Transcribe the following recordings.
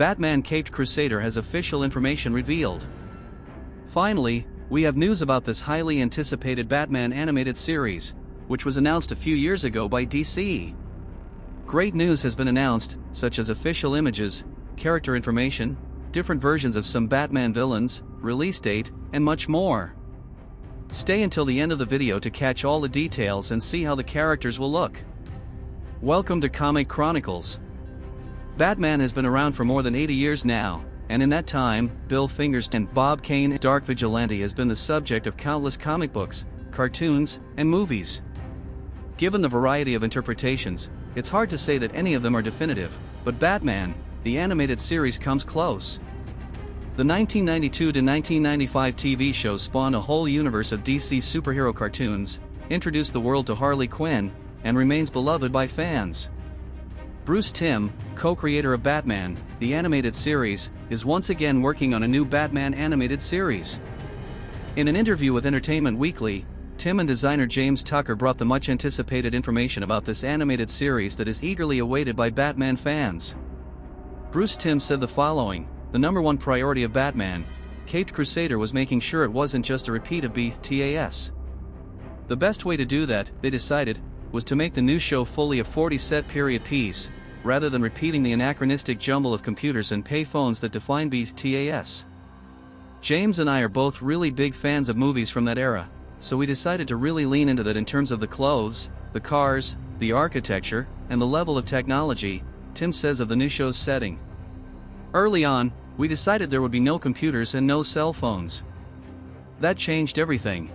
Batman Caped Crusader has official information revealed. Finally, we have news about this highly anticipated Batman animated series, which was announced a few years ago by DC. Great news has been announced, such as official images, character information, different versions of some Batman villains, release date, and much more. Stay until the end of the video to catch all the details and see how the characters will look. Welcome to Comic Chronicles. Batman has been around for more than 80 years now, and in that time, Bill Fingers and Bob Kane Dark Vigilante has been the subject of countless comic books, cartoons, and movies. Given the variety of interpretations, it's hard to say that any of them are definitive, but Batman, the animated series, comes close. The 1992 to 1995 TV show spawned a whole universe of DC superhero cartoons, introduced the world to Harley Quinn, and remains beloved by fans. Bruce Timm, co-creator of Batman, the animated series, is once again working on a new Batman animated series. In an interview with Entertainment Weekly, Timm and designer James Tucker brought the much-anticipated information about this animated series that is eagerly awaited by Batman fans. Bruce Timm said the following: "The #1 priority of Batman, Caped Crusader, was making sure it wasn't just a repeat of BTAS. The best way to do that, they decided, was to make the new show fully a 40-set period piece, rather than repeating the anachronistic jumble of computers and payphones that define BTAS. James and I are both really big fans of movies from that era, so we decided to really lean into that in terms of the clothes, the cars, the architecture, and the level of technology," Timm says of the new show's setting. "Early on, we decided there would be no computers and no cell phones. That changed everything."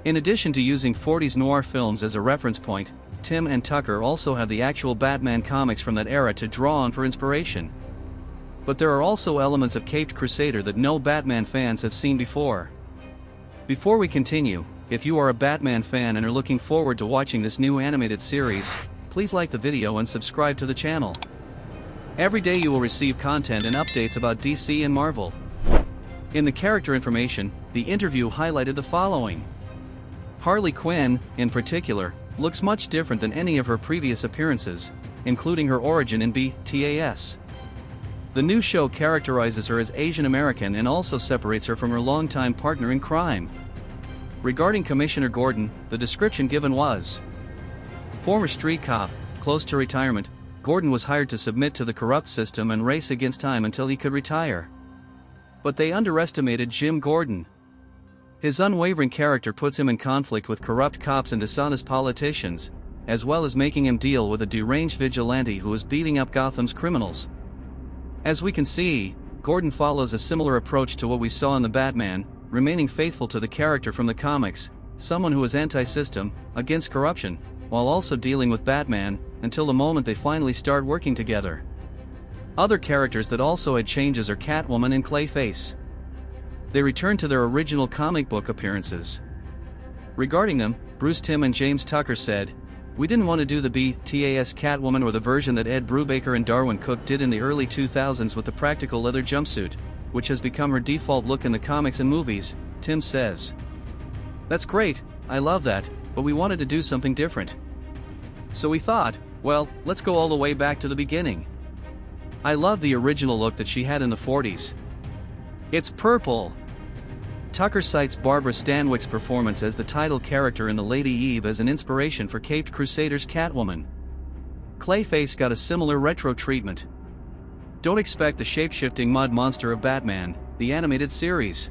In addition to using 40s noir films as a reference point, Timm and Tucker also have the actual Batman comics from that era to draw on for inspiration. But there are also elements of Caped Crusader that no Batman fans have seen before. Before we continue, if you are a Batman fan and are looking forward to watching this new animated series, please like the video and subscribe to the channel. Every day you will receive content and updates about DC and Marvel. In the character information, the interview highlighted the following. Harley Quinn, in particular, looks much different than any of her previous appearances, including her origin in BTAS. The new show characterizes her as Asian American and also separates her from her longtime partner in crime. Regarding Commissioner Gordon, the description given was: former street cop, close to retirement, Gordon was hired to submit to the corrupt system and race against time until he could retire. But they underestimated Jim Gordon. His unwavering character puts him in conflict with corrupt cops and dishonest politicians, as well as making him deal with a deranged vigilante who is beating up Gotham's criminals. As we can see, Gordon follows a similar approach to what we saw in the Batman, remaining faithful to the character from the comics, someone who is anti-system, against corruption, while also dealing with Batman, until the moment they finally start working together. Other characters that also had changes are Catwoman and Clayface. They return to their original comic book appearances. Regarding them, Bruce Timm and James Tucker said, "We didn't want to do the BTAS Catwoman or the version that Ed Brubaker and Darwin Cook did in the early 2000s with the practical leather jumpsuit, which has become her default look in the comics and movies," Timm says. "That's great, I love that, but we wanted to do something different. So we thought, well, let's go all the way back to the beginning. I love the original look that she had in the 40s. It's purple." Tucker cites Barbara Stanwyck's performance as the title character in The Lady Eve as an inspiration for Caped Crusader's Catwoman. Clayface got a similar retro treatment. Don't expect the shape-shifting mud monster of Batman, the animated series.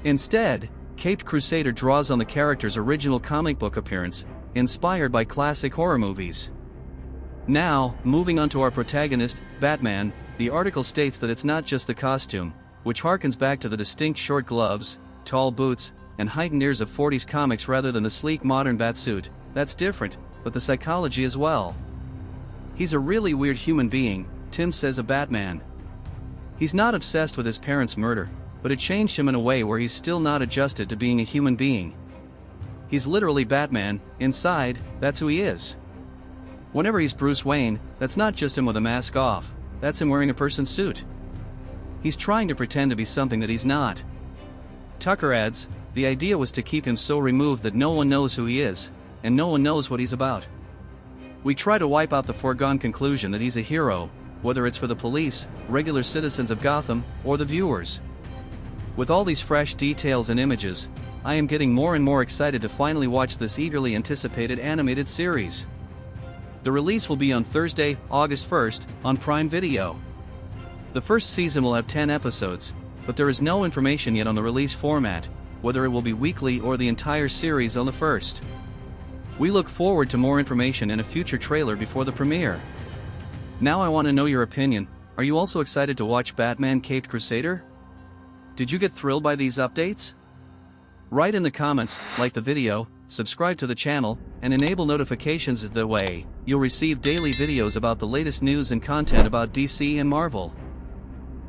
Instead, Caped Crusader draws on the character's original comic book appearance, inspired by classic horror movies. Now, moving on to our protagonist, Batman, the article states that it's not just the costume, which harkens back to the distinct short gloves, tall boots, and heightened ears of 40s comics rather than the sleek modern batsuit, that's different, but the psychology as well. "He's a really weird human being," Timm says of Batman. "He's not obsessed with his parents' murder, but it changed him in a way where he's still not adjusted to being a human being. He's literally Batman, inside, that's who he is. Whenever he's Bruce Wayne, that's not just him with a mask off, that's him wearing a person's suit. He's trying to pretend to be something that he's not." Tucker adds, "The idea was to keep him so removed that no one knows who he is, and no one knows what he's about. We try to wipe out the foregone conclusion that he's a hero, whether it's for the police, regular citizens of Gotham, or the viewers. With all these fresh details and images, I am getting more and more excited to finally watch this eagerly anticipated animated series. The release will be on Thursday, August 1st, on Prime Video. The first season will have 10 episodes, but there is no information yet on the release format, whether it will be weekly or the entire series on the 1st. We look forward to more information in a future trailer before the premiere. Now I want to know your opinion. Are you also excited to watch Batman Caped Crusader? Did you get thrilled by these updates? Write in the comments, like the video, subscribe to the channel, and enable notifications the way you'll receive daily videos about the latest news and content about DC and Marvel.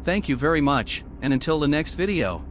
Thank you very much, and until the next video.